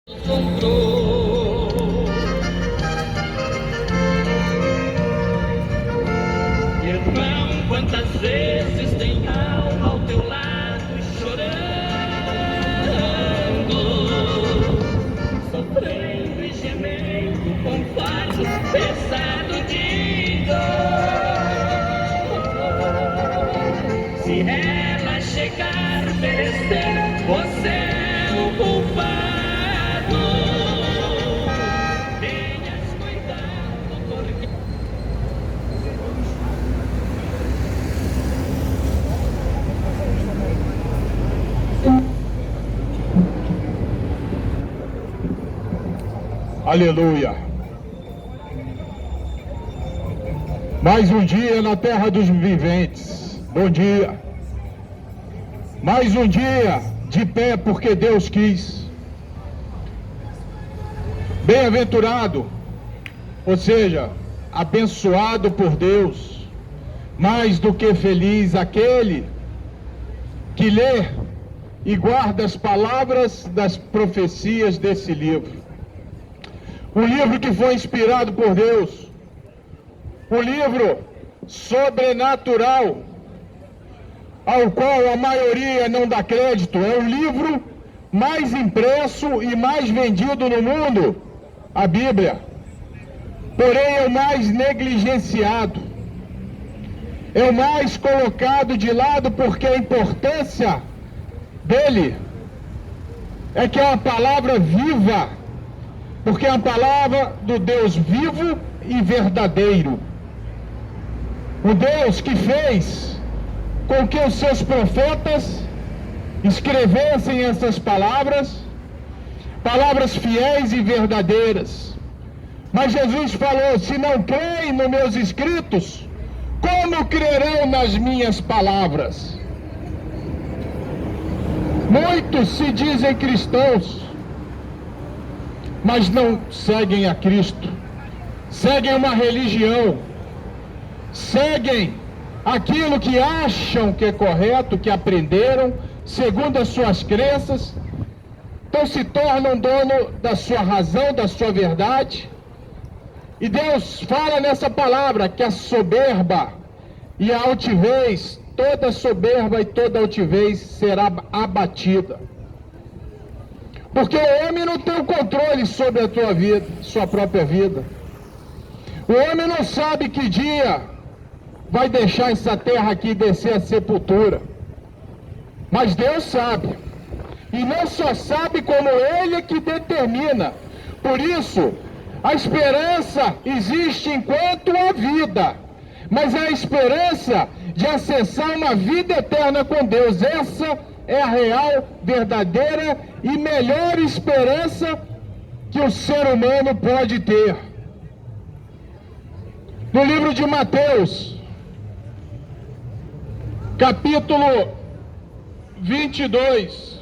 Irmão, quantas vezes tem alma ao teu lado chorando, sofrendo e gemendo com fardo pesado de dor. Se ela chegar a merecer, você é o culpado. Tenhas cuidado, porque Aleluia. Mais um dia na terra dos viventes. Bom dia. Mais um dia de pé porque Deus quis. Bem-aventurado, ou seja, abençoado por Deus, mais do que feliz aquele que lê e guarda as palavras das profecias desse livro. Um livro que foi inspirado por Deus, um livro sobrenatural, ao qual a maioria não dá crédito. É o livro mais impresso e mais vendido no mundo, a Bíblia. Porém, é o mais negligenciado, é o mais colocado de lado, porque a importância dele é que é uma palavra viva, porque é a palavra do Deus vivo e verdadeiro. O Deus que fez com que os seus profetas escrevessem essas palavras, palavras fiéis e verdadeiras. Mas Jesus falou: se não creem nos meus escritos, como crerão nas minhas palavras? Muitos se dizem cristãos, mas não seguem a Cristo, seguem uma religião, seguem aquilo que acham que é correto, que aprenderam, segundo as suas crenças, então se tornam dono da sua razão, da sua verdade. E Deus fala nessa palavra que a soberba e a altivez, toda soberba e toda altivez será abatida. Porque o homem não tem o controle sobre a tua vida, sua própria vida. O homem não sabe que dia vai deixar essa terra aqui e descer a sepultura. Mas Deus sabe. E não só sabe, como Ele é que determina. Por isso, a esperança existe enquanto há vida. Mas é a esperança de acessar uma vida eterna com Deus. Essa é a real, verdadeira e melhor esperança que o ser humano pode ter. No livro de Mateus, capítulo 22,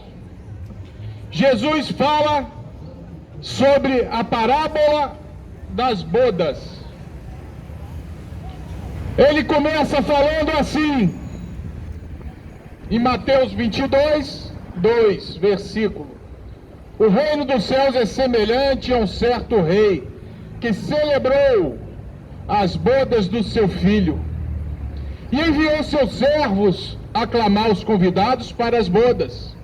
Jesus fala sobre a parábola das bodas. Ele começa falando assim, em Mateus 22, 2, versículo: o reino dos céus é semelhante a um certo rei, que celebrou as bodas do seu filho, e enviou seus servos aclamar os convidados para as bodas.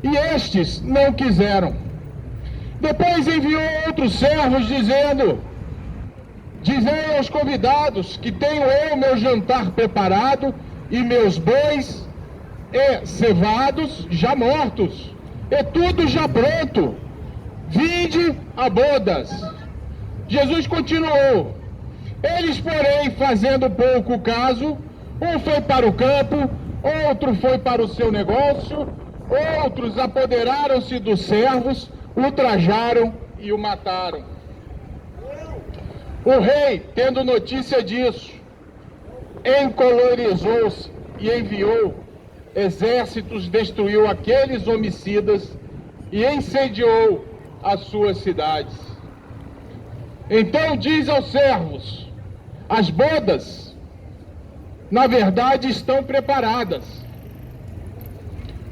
E estes não quiseram. Depois enviou outros servos, dizendo: dizei aos convidados que tenho eu meu jantar preparado, e meus bois cevados já mortos, e tudo já pronto. Vinde a bodas. Jesus continuou: eles, porém, fazendo pouco caso, um foi para o campo, outro foi para o seu negócio, outros apoderaram-se dos servos, ultrajaram e o mataram. O rei, tendo notícia disso, encolerizou-se e enviou exércitos, destruiu aqueles homicidas e incendiou as suas cidades. Então diz aos servos: as bodas, na verdade, estão preparadas,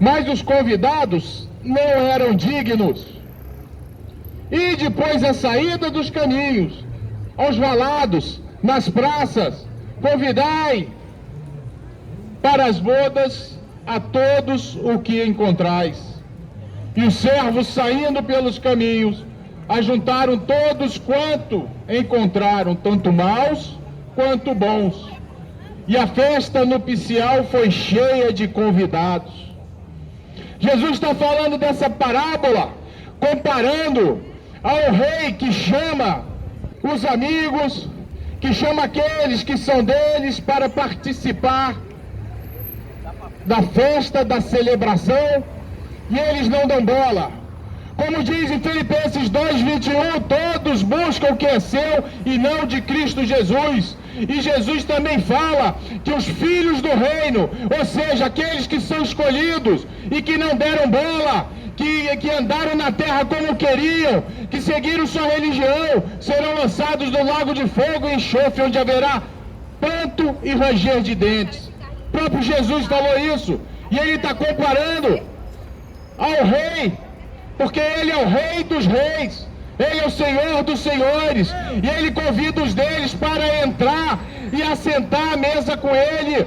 mas os convidados não eram dignos. E depois a saída dos caminhos, aos valados, nas praças, convidai para as bodas a todos o que encontrais. E os servos, saindo pelos caminhos, ajuntaram todos quanto encontraram, tanto maus quanto bons. E a festa nupcial foi cheia de convidados. Jesus está falando dessa parábola, comparando ao rei que chama os amigos, que chama aqueles que são deles para participar da festa, da celebração, e eles não dão bola. Como diz em Filipenses 2:21, todos buscam o que é seu e não de Cristo Jesus. E Jesus também fala que os filhos do reino, ou seja, aqueles que são escolhidos e que não deram bola, que andaram na terra como queriam, que seguiram sua religião, serão lançados no lago de fogo e enxofre, onde haverá pranto e ranger de dentes. O próprio Jesus falou isso, e ele está comparando ao rei, porque ele é o rei dos reis, ele é o Senhor dos senhores, e ele convida os deles para entrar e assentar à mesa com ele,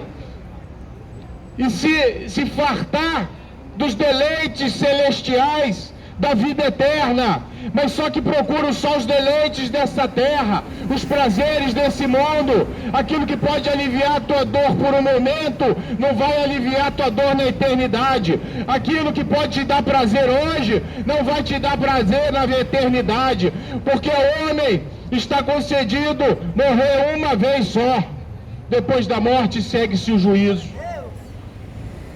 e se fartar dos deleites celestiais da vida eterna, mas só que procuram só os deleites dessa terra, os prazeres desse mundo, aquilo que pode aliviar a tua dor por um momento, não vai aliviar a tua dor na eternidade. Aquilo que pode te dar prazer hoje, não vai te dar prazer na eternidade, porque ao homem está concedido morrer uma vez só, depois da morte segue-se o juízo.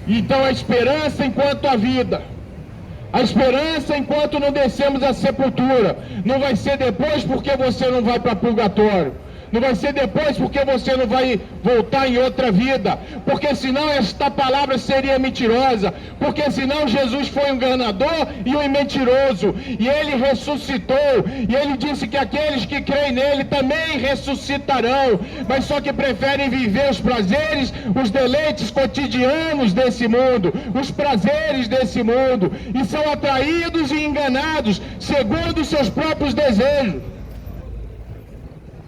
Então a esperança enquanto a vida, a esperança enquanto não descemos à sepultura, não vai ser depois porque você não vai para purgatório, não vai ser depois porque você não vai voltar em outra vida, porque senão esta palavra seria mentirosa, porque senão Jesus foi um enganador e um mentiroso, e ele ressuscitou, e ele disse que aqueles que creem nele também ressuscitarão, mas só que preferem viver os prazeres, os deleites cotidianos desse mundo, os prazeres desse mundo, e são atraídos e enganados segundo seus próprios desejos.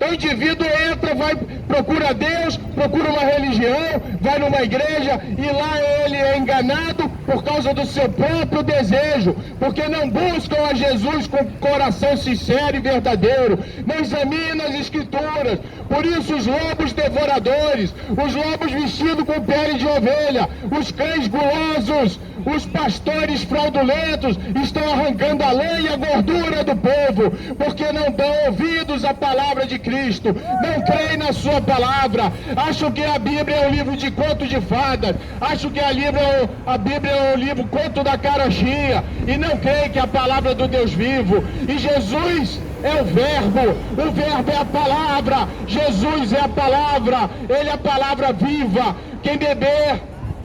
O indivíduo entra, procura Deus, procura uma religião, vai numa igreja e lá ele é enganado por causa do seu próprio desejo, porque não buscam a Jesus com coração sincero e verdadeiro, não examinam as escrituras. Por isso os lobos devoradores, os lobos vestidos com pele de ovelha, os cães gulosos, os pastores fraudulentos estão arrancando a lã e a gordura do povo, porque não dão ouvidos à palavra de Cristo, não creem na sua palavra, acham que a Bíblia é um livro de conto de fadas, acham que a Bíblia é um livro conto da carochinha, e não creem que é a palavra do Deus vivo. E Jesus é o verbo é a palavra, Jesus é a palavra, ele é a palavra viva. Quem beber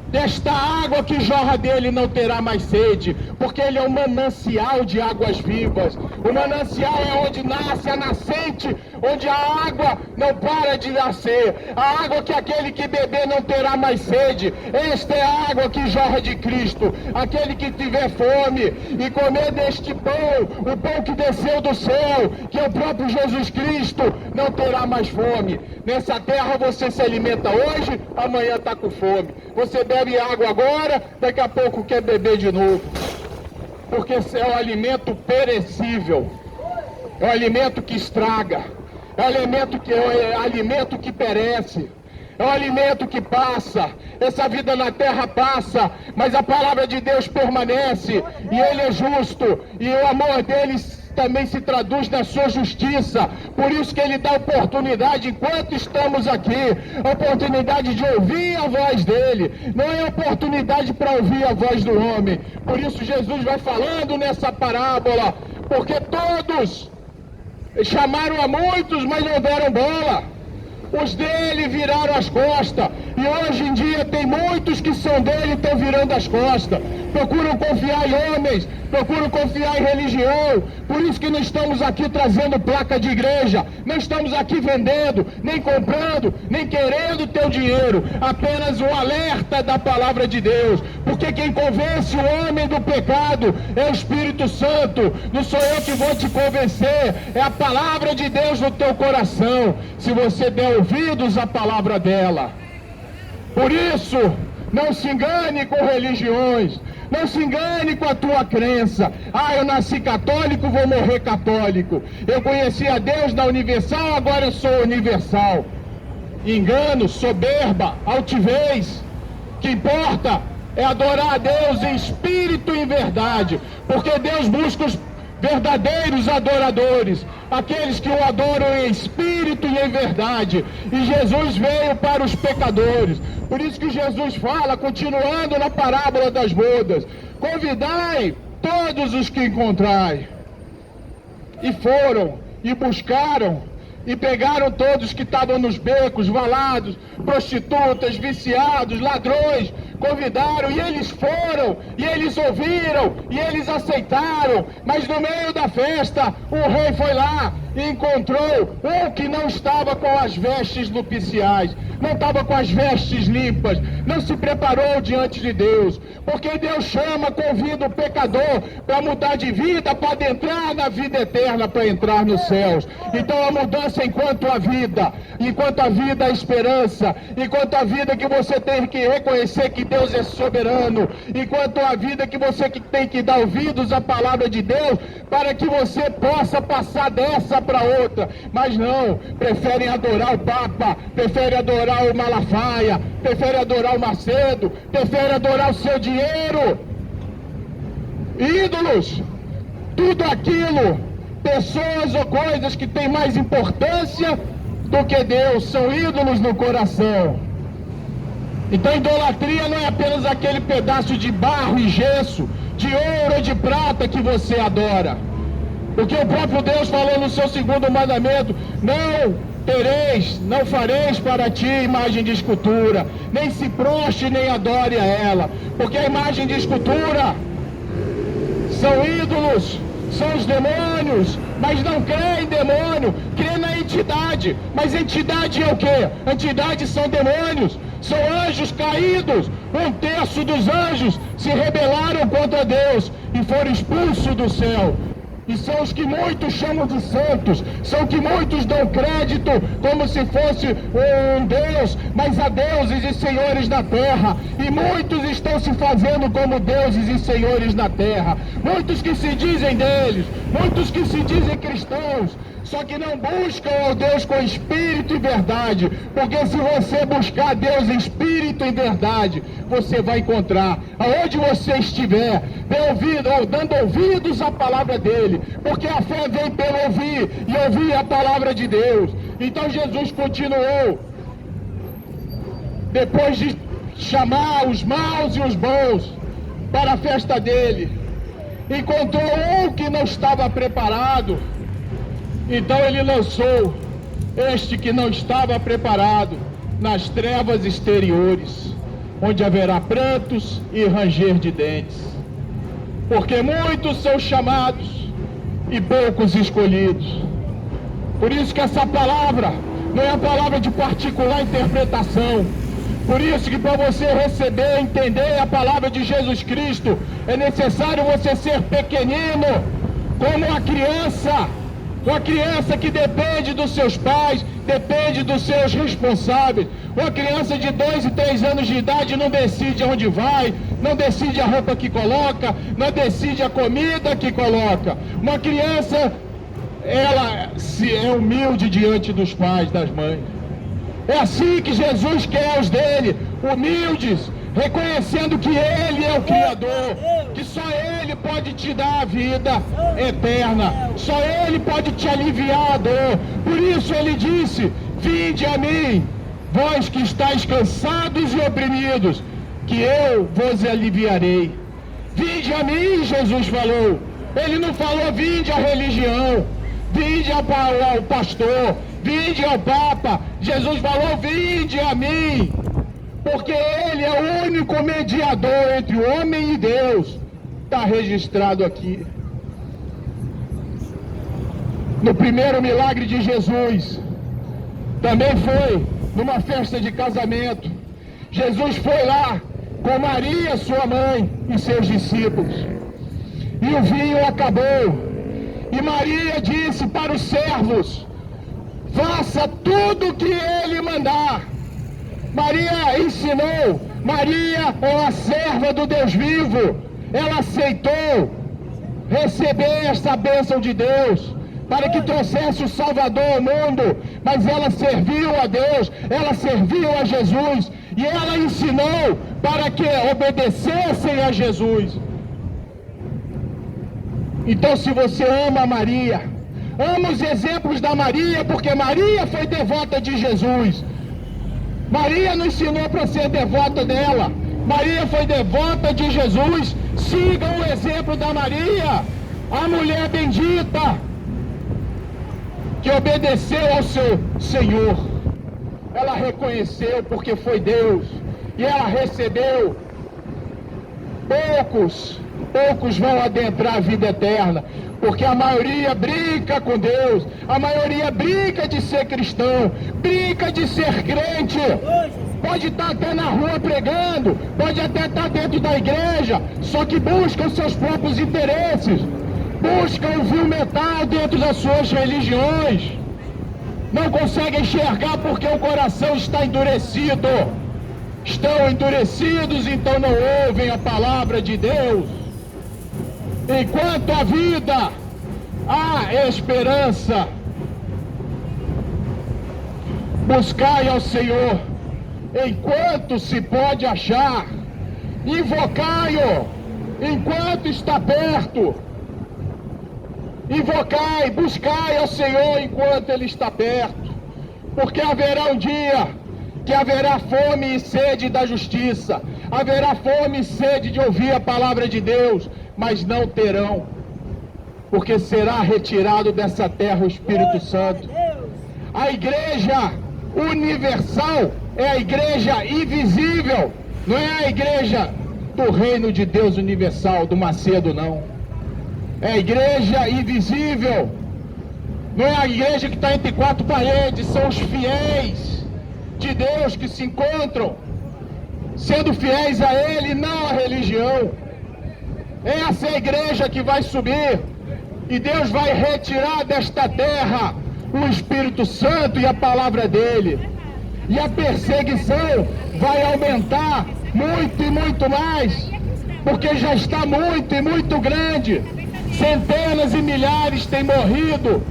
desta água que jorra dele não terá mais sede, porque ele é um manancial de águas vivas. O manancial é onde nasce a nascente, onde a água não para de nascer, a água que aquele que beber não terá mais sede. Esta é a água que jorra de Cristo. Aquele que tiver fome e comer deste pão, o pão que desceu do céu, que é o próprio Jesus Cristo, não terá mais fome. Nessa terra você se alimenta hoje, amanhã está com fome. Você bebe água agora, daqui a pouco quer beber de novo, porque é um alimento perecível, é um alimento que estraga, é um alimento que perece, é um alimento que passa. Essa vida na terra passa, mas a palavra de Deus permanece, e ele é justo, e o amor dele também se traduz na sua justiça. Por isso que ele dá oportunidade, enquanto estamos aqui, a oportunidade de ouvir a voz dele, não é oportunidade para ouvir a voz do homem. Por isso Jesus vai falando nessa parábola, porque todos chamaram a muitos, mas não deram bola. Os dele viraram as costas, e hoje em dia tem muitos que são dele e estão virando as costas, procuram confiar em homens, procuram confiar em religião. Por isso que não estamos aqui trazendo placa de igreja, não estamos aqui vendendo, nem comprando, nem querendo teu dinheiro, apenas o alerta da palavra de Deus, porque quem convence o homem do pecado é o Espírito Santo, não sou eu que vou te convencer, é a palavra de Deus no teu coração, se você der ouvidos à palavra dela. Por isso, não se engane com religiões, não se engane com a tua crença. Ah, eu nasci católico, vou morrer católico. Eu conheci a Deus na Universal, agora eu sou universal. Engano, soberba, altivez. O que importa é adorar a Deus em espírito e em verdade, porque Deus busca os verdadeiros adoradores, aqueles que o adoram em espírito e em verdade. E Jesus veio para os pecadores. Por isso que Jesus fala, continuando na parábola das bodas: convidai todos os que encontrai. E foram, e buscaram, e pegaram todos que estavam nos becos, valados, prostitutas, viciados, ladrões, convidaram, e eles foram, e eles ouviram, e eles aceitaram. Mas no meio da festa, o rei foi lá e encontrou um que não estava com as vestes nupciais, não estava com as vestes limpas, não se preparou diante de Deus, porque Deus chama, convida o pecador para mudar de vida, para adentrar na vida eterna, para entrar nos céus. Então a mudança enquanto a vida a esperança, enquanto a vida que você tem que reconhecer que Deus é soberano, enquanto a vida que você tem que dar ouvidos à palavra de Deus, para que você possa passar dessa para outra. Mas não, preferem adorar o Papa, preferem adorar o Malafaia, preferem adorar o Macedo, preferem adorar o seu dinheiro. Ídolos, tudo aquilo, pessoas ou coisas que têm mais importância do que Deus, são ídolos no coração. Então idolatria não é apenas aquele pedaço de barro e gesso, de ouro ou de prata que você adora, porque o próprio Deus falou no seu segundo mandamento: não fareis para ti imagem de escultura, nem se prostre nem adore a ela, porque a imagem de escultura são ídolos, são os demônios, mas não crê em demônio, crê na entidade. Mas entidade é o quê? Entidade são demônios, são anjos caídos. 1/3 dos anjos se rebelaram contra Deus e foram expulsos do céu. E são os que muitos chamam de santos, são que muitos dão crédito como se fosse um Deus, mas há deuses e senhores na terra, e muitos estão se fazendo como deuses e senhores na terra, muitos que se dizem deles, muitos que se dizem cristãos, só que não buscam ao Deus com espírito e verdade, porque se você buscar Deus em espírito e verdade, você vai encontrar, aonde você estiver, dando ouvidos à palavra dele, porque a fé vem pelo ouvir, e ouvir a palavra de Deus. Então Jesus continuou, depois de chamar os maus e os bons para a festa dele, encontrou um que não estava preparado. Então ele lançou este que não estava preparado nas trevas exteriores, onde haverá prantos e ranger de dentes, porque muitos são chamados e poucos escolhidos. Por isso que essa palavra não é a palavra de particular interpretação. Por isso que para você receber, entender a palavra de Jesus Cristo, é necessário você ser pequenino, como uma criança que depende dos seus pais, depende dos seus responsáveis. Uma criança de 2 e 3 anos de idade não decide aonde vai, não decide a roupa que coloca, não decide a comida que coloca. Uma criança, ela se é humilde diante dos pais, das mães. É assim que Jesus quer os dele, humildes, reconhecendo que ele é o Criador, que só ele pode te dar a vida eterna, só ele pode te aliviar a dor. Por isso ele disse: vinde a mim, vós que estáis cansados e oprimidos, que eu vos aliviarei. Vinde a mim, Jesus falou. Ele não falou vinde à religião, vinde ao pastor, vinde ao Papa. Jesus falou vinde a mim, porque ele é o único mediador entre o homem e Deus. está registrado aqui. No primeiro milagre de Jesus, também foi numa festa de casamento. Jesus foi lá com Maria, sua mãe, e seus discípulos. E o vinho acabou. E Maria disse para os servos: faça tudo o que ele mandar. Maria ensinou. Maria é a serva do Deus vivo. Ela aceitou receber esta bênção de Deus para que trouxesse o Salvador ao mundo, mas ela serviu a Deus, ela serviu a Jesus, e ela ensinou para que obedecessem a Jesus. Então, se você ama Maria, ama os exemplos da Maria, porque Maria foi devota de Jesus. Maria não ensinou para ser devota dela. Maria foi devota de Jesus. Sigam o exemplo da Maria, a mulher bendita, que obedeceu ao seu Senhor. Ela reconheceu porque foi Deus, e ela recebeu. Poucos vão adentrar a vida eterna, porque a maioria brinca com Deus, a maioria brinca de ser cristão, brinca de ser crente. Pode estar até na rua pregando, pode até estar dentro da igreja, só que buscam seus próprios interesses, buscam o vil metal dentro das suas religiões, não conseguem enxergar porque o coração está endurecido. Estão endurecidos, então não ouvem a palavra de Deus. Enquanto a vida, há esperança. Buscai ao Senhor enquanto se pode achar. Invocai-o enquanto está perto. Invocai, buscai ao Senhor enquanto Ele está perto. Porque haverá um dia que haverá fome e sede da justiça, haverá fome e sede de ouvir a palavra de Deus, mas não terão, porque será retirado dessa terra o Espírito Santo. A igreja universal é a igreja invisível, não é a igreja do reino de Deus universal, do Macedo, não. É a igreja invisível, não é a igreja que está entre quatro paredes, são os fiéis de Deus que se encontram, sendo fiéis a Ele, não a religião. Essa é a igreja que vai subir, e Deus vai retirar desta terra o Espírito Santo e a palavra dele, e a perseguição vai aumentar muito e muito mais, porque já está muito e muito grande. Centenas e milhares têm morrido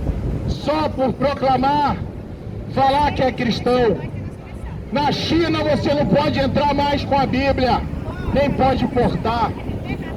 só por proclamar, falar que é cristão. Na China você não pode entrar mais com a Bíblia, nem pode portar.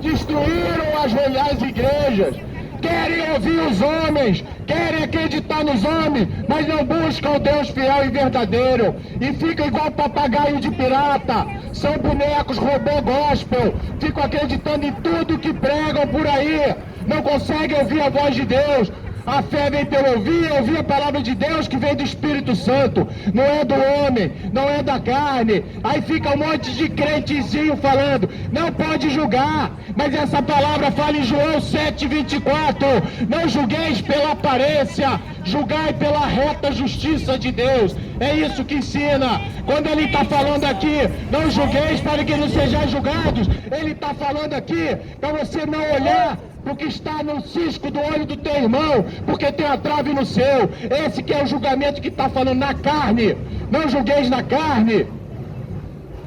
Destruíram as igrejas, querem ouvir os homens, querem acreditar nos homens, mas não buscam o Deus fiel e verdadeiro, e ficam igual papagaio de pirata, são bonecos, robô gospel, ficam acreditando em tudo que pregam por aí, não conseguem ouvir a voz de Deus. A fé vem pelo ouvir a palavra de Deus que vem do Espírito Santo, não é do homem, não é da carne. Aí fica um monte de crentezinho falando, não pode julgar, mas essa palavra fala em João 7:24, não julgueis pela aparência, julgai pela reta justiça de Deus. É isso que ensina. Quando ele está falando aqui, não julgueis para que não sejais julgados, ele está falando aqui para você não olhar porque está no cisco do olho do teu irmão, porque tem a trave no seu. Esse que é o julgamento que está falando na carne. Não julgueis na carne,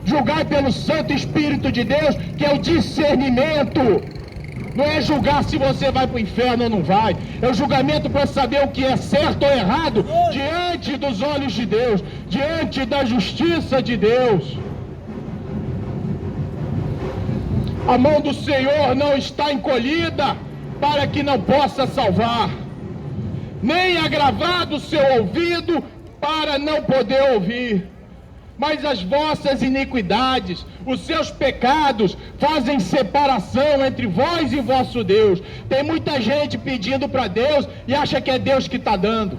julgai pelo Santo Espírito de Deus, que é o discernimento. Não é julgar se você vai para o inferno ou não vai, é o julgamento para saber o que é certo ou errado diante dos olhos de Deus, diante da justiça de Deus. A mão do Senhor não está encolhida para que não possa salvar, nem agravado o seu ouvido para não poder ouvir. Mas as vossas iniquidades, os seus pecados fazem separação entre vós e vosso Deus. Tem muita gente pedindo para Deus e acha que é Deus que está dando.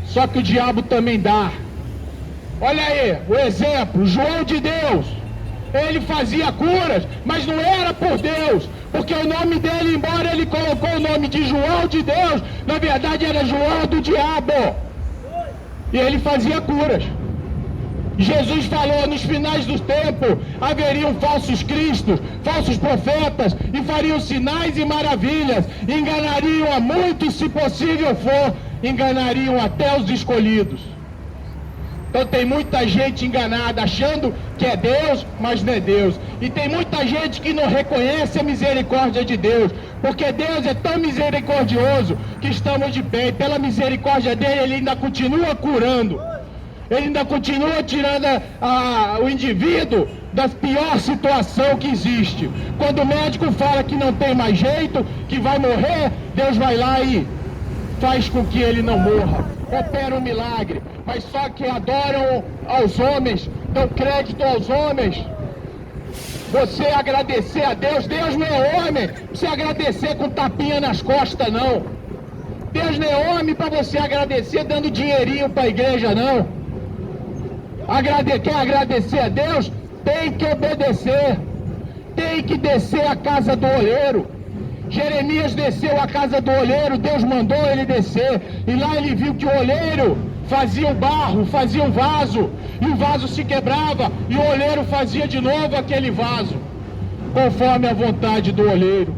Só que o diabo também dá. Olha aí, o exemplo, João de Deus. Ele fazia curas, mas não era por Deus, porque o nome dele, embora ele colocou o nome de João de Deus, na verdade era João do diabo. E ele fazia curas. Jesus falou: nos finais do tempo haveriam falsos cristos, falsos profetas, e fariam sinais e maravilhas, enganariam a muitos, se possível for, enganariam até os escolhidos. Então tem muita gente enganada, achando que é Deus, mas não é Deus. E tem muita gente que não reconhece a misericórdia de Deus, porque Deus é tão misericordioso que estamos de pé, e pela misericórdia dele, ele ainda continua curando. Ele ainda continua tirando o indivíduo da pior situação que existe. Quando o médico fala que não tem mais jeito, que vai morrer, Deus vai lá e faz com que ele não morra. Opera um milagre. Mas só que adoram aos homens, dão crédito aos homens. Você agradecer a Deus, Deus não é homem, você agradecer com tapinha nas costas, não. Deus não é homem para você agradecer dando dinheirinho para a igreja, não. Quer agradecer a Deus? Tem que obedecer. Tem que descer a casa do olheiro. Jeremias desceu a casa do olheiro, Deus mandou ele descer. E lá ele viu que o olheiro fazia o barro, fazia um vaso, e o vaso se quebrava, e o olheiro fazia de novo aquele vaso, conforme a vontade do olheiro.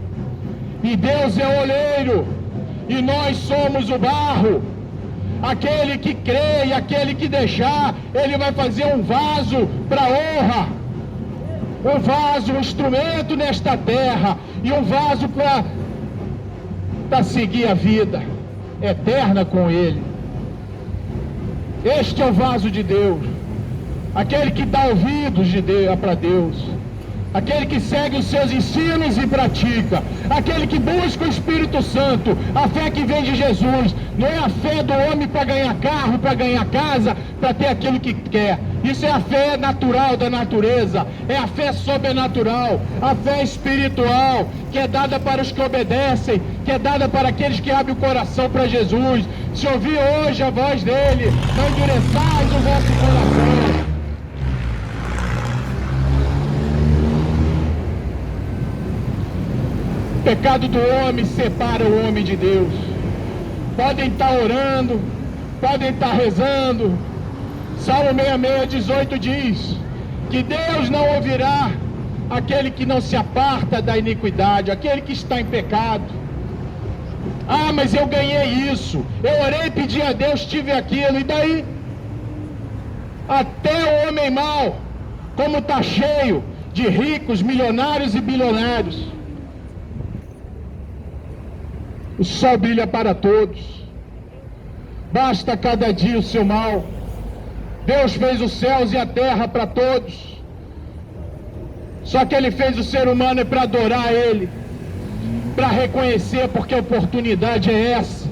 E Deus é o olheiro, e nós somos o barro. Aquele que crê e aquele que deixar, ele vai fazer um vaso para honra, um vaso, um instrumento nesta terra, e um vaso para seguir a vida eterna com ele. Este é o vaso de Deus, aquele que dá ouvidos para Deus, aquele que segue os seus ensinos e pratica, aquele que busca o Espírito Santo, a fé que vem de Jesus. Não é a fé do homem para ganhar carro, para ganhar casa, para ter aquilo que quer. Isso é a fé natural da natureza, é a fé sobrenatural, a fé espiritual, que é dada para os que obedecem, que é dada para aqueles que abrem o coração para Jesus. Se ouvir hoje a voz dele, não endureçais o vosso coração. O pecado do homem separa o homem de Deus. Podem estar orando, podem estar rezando. Salmo 66, 18 diz que Deus não ouvirá aquele que não se aparta da iniquidade, aquele que está em pecado. Ah, mas eu ganhei isso, eu orei, pedi a Deus, tive aquilo, e daí? Até o homem mau, como está cheio de ricos, milionários e bilionários. O sol brilha para todos, basta cada dia o seu mal. Deus fez os céus e a terra para todos, só que Ele fez o ser humano é para adorar Ele, para reconhecer, porque a oportunidade é essa,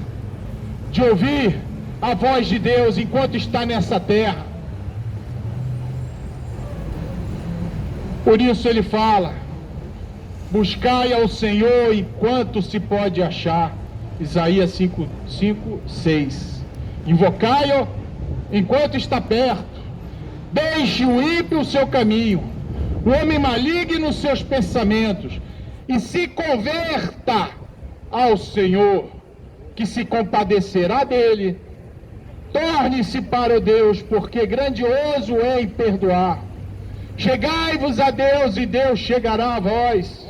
de ouvir a voz de Deus enquanto está nessa terra. Por isso Ele fala: buscai ao Senhor enquanto se pode achar. Isaías 5:6. Invocai-o enquanto está perto. Deixe o ímpio o seu caminho, o homem maligno os seus pensamentos, e se converta ao Senhor, que se compadecerá dele. Torne-se para o Deus, porque grandioso é em perdoar. Chegai-vos a Deus, e Deus chegará a vós.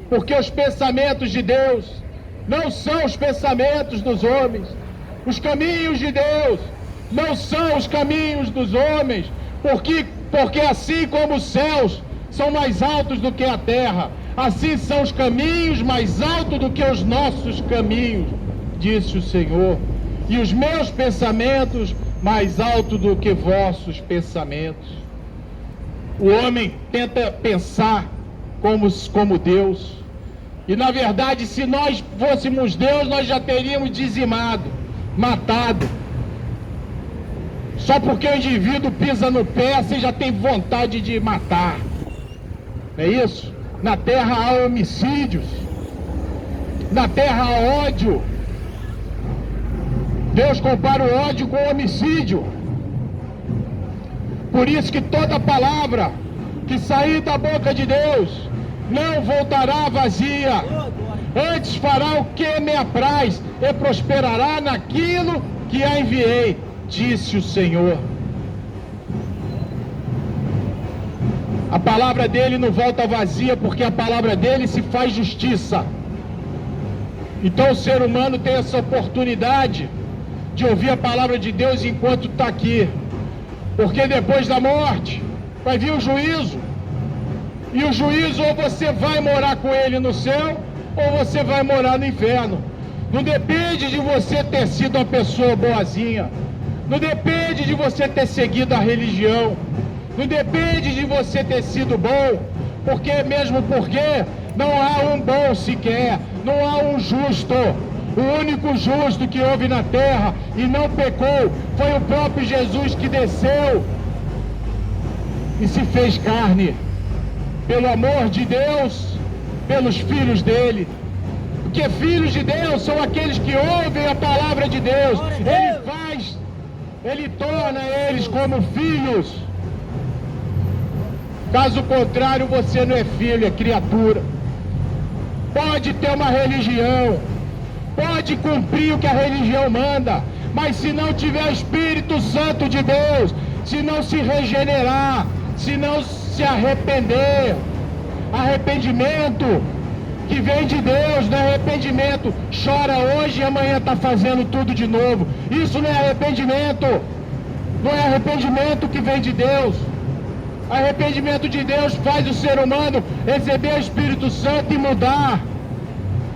Porque os pensamentos de Deus não são os pensamentos dos homens. Os caminhos de Deus não são os caminhos dos homens. Porque assim como os céus são mais altos do que a terra, assim são os caminhos mais altos do que os nossos caminhos, disse o Senhor. E os meus pensamentos mais altos do que vossos pensamentos. O homem tenta pensar como Deus. E na verdade, se nós fôssemos Deus, nós já teríamos dizimado, matado. Só porque o indivíduo pisa no pé, você já tem vontade de matar. Não é isso? Na terra há homicídios, na terra há ódio. Deus compara o ódio com o homicídio. Por isso que toda palavra que sair da boca de Deus não voltará vazia. Antes fará o que me apraz e prosperará naquilo que a enviei, disse o Senhor. A palavra dele não volta vazia, porque a palavra dele se faz justiça. Então o ser humano tem essa oportunidade de ouvir a palavra de Deus enquanto está aqui, porque depois da morte vai vir o juízo, e o juízo, ou você vai morar com ele no céu, ou você vai morar no inferno. Não depende de você ter sido uma pessoa boazinha, não depende de você ter seguido a religião, não depende de você ter sido bom, porque não há um bom sequer, não há um justo. O único justo que houve na terra e não pecou foi o próprio Jesus, que desceu e se fez carne, pelo amor de Deus, pelos filhos dele. Porque filhos de Deus são aqueles que ouvem a palavra de Deus. Ele torna eles como filhos. Caso contrário, você não é filho, é criatura. Pode ter uma religião, pode cumprir o que a religião manda, mas se não tiver o Espírito Santo de Deus, se não se regenerar, se não se arrepender, arrependimento que vem de Deus, não é arrependimento, chora hoje e amanhã está fazendo tudo de novo. Isso não é arrependimento, não é arrependimento que vem de Deus. Arrependimento de Deus faz o ser humano receber o Espírito Santo e mudar.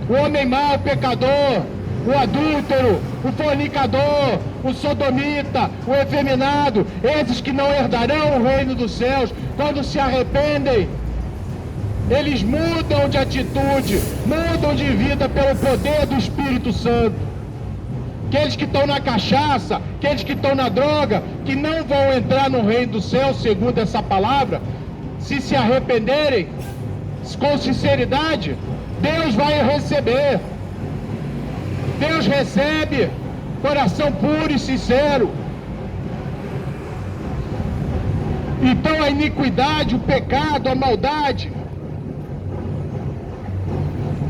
O homem mau, o pecador, o adúltero, o fornicador, o sodomita, o efeminado, esses que não herdarão o reino dos céus, quando se arrependem, eles mudam de atitude, mudam de vida pelo poder do Espírito Santo. Aqueles que estão na cachaça, aqueles que estão na droga, que não vão entrar no reino do céu, segundo essa palavra, se arrependerem com sinceridade, Deus vai receber. Deus recebe coração puro e sincero. Então a iniquidade, o pecado, a maldade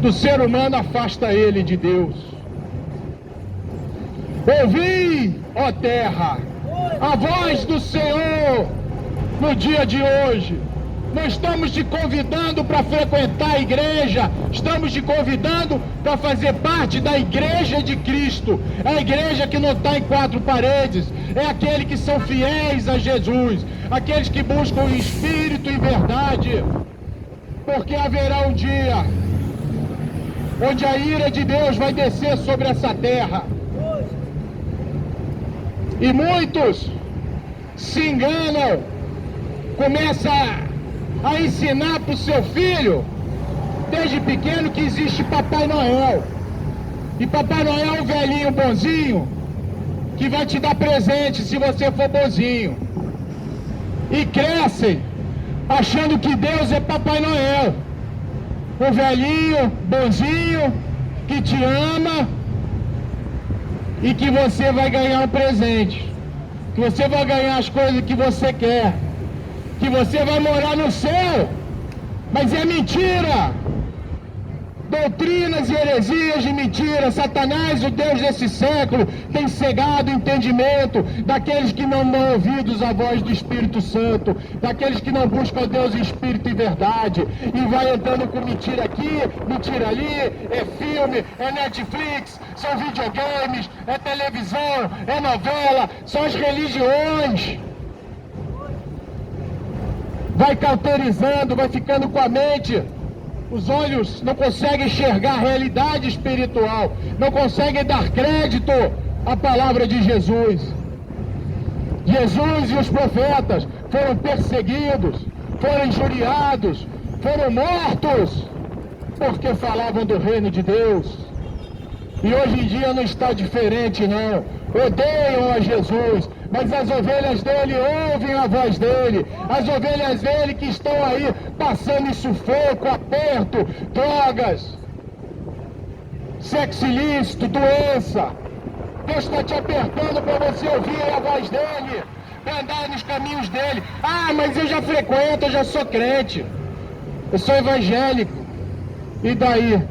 do ser humano afasta ele de Deus. Ouvi, ó terra, a voz do Senhor no dia de hoje. Nós estamos te convidando para frequentar a igreja, estamos te convidando para fazer parte da igreja de Cristo. É a igreja que não está em quatro paredes, é aquele que são fiéis a Jesus, aqueles que buscam o Espírito e verdade, porque haverá um dia onde a ira de Deus vai descer sobre essa terra. E muitos se enganam, começam a ensinar para o seu filho, desde pequeno, que existe Papai Noel. E Papai Noel é um velhinho bonzinho, que vai te dar presente se você for bonzinho. E crescem achando que Deus é Papai Noel, um velhinho bonzinho que te ama e que você vai ganhar um presente, que você vai ganhar as coisas que você quer, que você vai morar no céu. Mas é mentira! Doutrinas e heresias de mentira. Satanás, o Deus desse século, tem cegado o entendimento daqueles que não dão ouvidos à voz do Espírito Santo, daqueles que não buscam Deus em espírito e verdade, e vai entrando com mentira aqui, mentira ali, é filme, é Netflix, são videogames, é televisão, é novela, são as religiões. Vai cauterizando, vai ficando com a mente. Os olhos não conseguem enxergar a realidade espiritual, não conseguem dar crédito à palavra de Jesus. Jesus e os profetas foram perseguidos, foram injuriados, foram mortos, porque falavam do reino de Deus. E hoje em dia não está diferente, não. Odeiam a Jesus, mas as ovelhas dele ouvem a voz dele. As ovelhas dele que estão aí passando em sufoco, aperto, drogas, sexo ilícito, doença. Deus está te apertando para você ouvir a voz dele, para andar nos caminhos dele. Ah, mas eu já frequento, eu já sou crente, eu sou evangélico. E daí?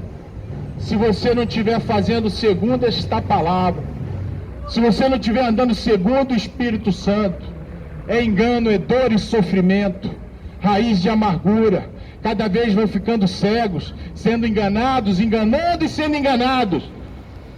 Se você não estiver fazendo segundo esta palavra, se você não estiver andando segundo o Espírito Santo, é engano, é dor e sofrimento, raiz de amargura. Cada vez vão ficando cegos, sendo enganados, enganando e sendo enganados.